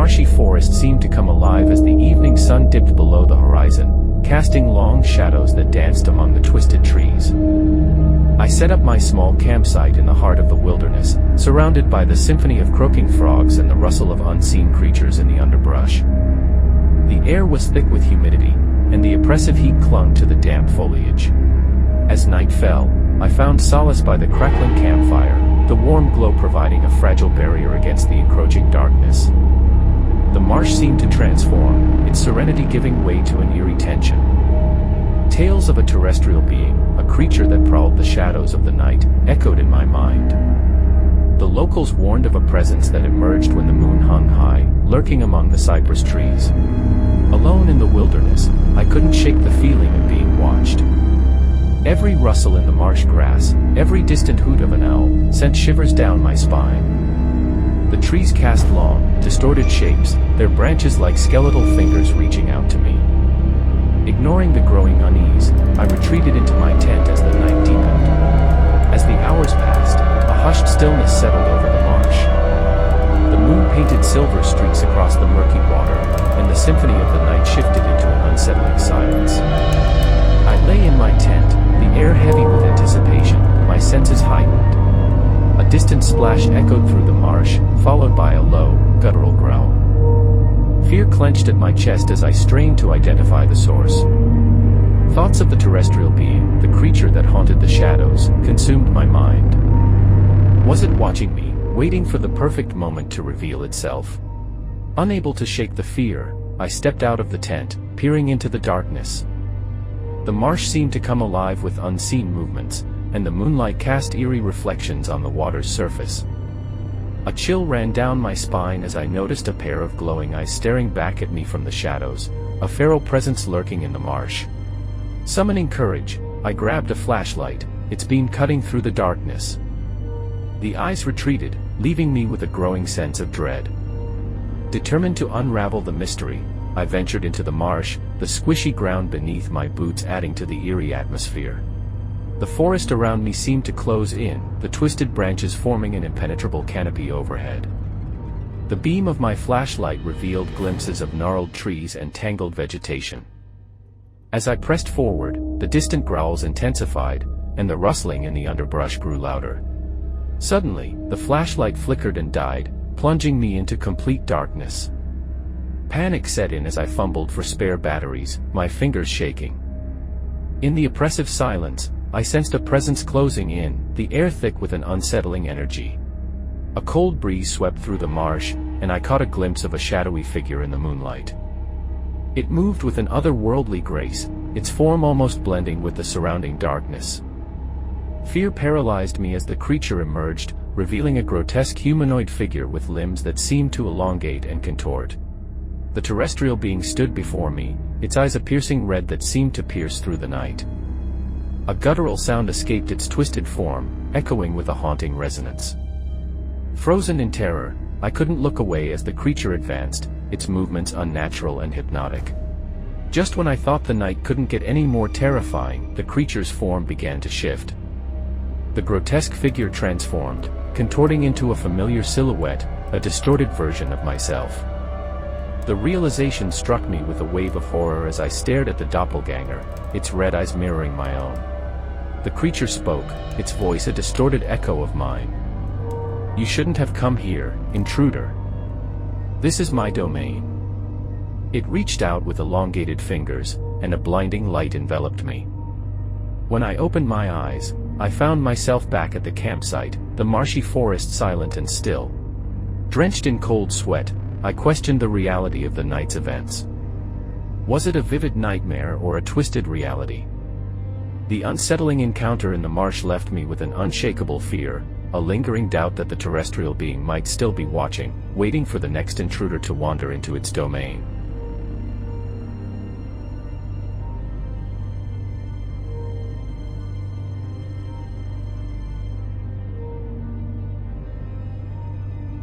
marshy forest seemed to come alive as the evening sun dipped below the horizon, casting long shadows that danced among the twisted trees. I set up my small campsite in the heart of the wilderness, surrounded by the symphony of croaking frogs and the rustle of unseen creatures in the underbrush. The air was thick with humidity, and the oppressive heat clung to the damp foliage. As night fell, I found solace by the crackling campfire, the warm glow providing a fragile barrier against the encroaching darkness. The marsh seemed to transform, its serenity giving way to an eerie tension. Tales of a terrestrial being, a creature that prowled the shadows of the night, echoed in my mind. The locals warned of a presence that emerged when the moon hung high, lurking among the cypress trees. Alone in the wilderness, I couldn't shake the feeling of being watched. Every rustle in the marsh grass, every distant hoot of an owl, sent shivers down my spine. The trees cast long, distorted shapes, their branches like skeletal fingers reaching out to me. Ignoring the growing unease, I retreated into my tent as the night deepened. As the hours passed, a hushed stillness settled over the marsh. The moon painted silver streaks across the murky water, and the symphony of the night shifted into an unsettling silence. I lay in my tent, the air heavy with anticipation, my senses heightened. A distant splash echoed through the marsh, followed by a low, guttural growl. Fear clenched at my chest as I strained to identify the source. Thoughts of the terrestrial being, the creature that haunted the shadows, consumed my mind. Was it watching me, waiting for the perfect moment to reveal itself? Unable to shake the fear, I stepped out of the tent, peering into the darkness. The marsh seemed to come alive with unseen movements, and the moonlight cast eerie reflections on the water's surface. A chill ran down my spine as I noticed a pair of glowing eyes staring back at me from the shadows, a feral presence lurking in the marsh. Summoning courage, I grabbed a flashlight, its beam cutting through the darkness. The eyes retreated, leaving me with a growing sense of dread. Determined to unravel the mystery, I ventured into the marsh, the squishy ground beneath my boots adding to the eerie atmosphere. The forest around me seemed to close in, the twisted branches forming an impenetrable canopy overhead. The beam of my flashlight revealed glimpses of gnarled trees and tangled vegetation. As I pressed forward, the distant growls intensified, and the rustling in the underbrush grew louder. Suddenly, the flashlight flickered and died, plunging me into complete darkness. Panic set in as I fumbled for spare batteries, my fingers shaking. In the oppressive silence, I sensed a presence closing in, the air thick with an unsettling energy. A cold breeze swept through the marsh, and I caught a glimpse of a shadowy figure in the moonlight. It moved with an otherworldly grace, its form almost blending with the surrounding darkness. Fear paralyzed me as the creature emerged, revealing a grotesque humanoid figure with limbs that seemed to elongate and contort. The terrestrial being stood before me, its eyes a piercing red that seemed to pierce through the night. A guttural sound escaped its twisted form, echoing with a haunting resonance. Frozen in terror, I couldn't look away as the creature advanced, its movements unnatural and hypnotic. Just when I thought the night couldn't get any more terrifying, the creature's form began to shift. The grotesque figure transformed, contorting into a familiar silhouette, a distorted version of myself. The realization struck me with a wave of horror as I stared at the doppelganger, its red eyes mirroring my own. The creature spoke, its voice a distorted echo of mine. "You shouldn't have come here, intruder. This is my domain." It reached out with elongated fingers, and a blinding light enveloped me. When I opened my eyes, I found myself back at the campsite, the marshy forest silent and still. Drenched in cold sweat, I questioned the reality of the night's events. Was it a vivid nightmare or a twisted reality? The unsettling encounter in the marsh left me with an unshakable fear, a lingering doubt that the terrestrial being might still be watching, waiting for the next intruder to wander into its domain.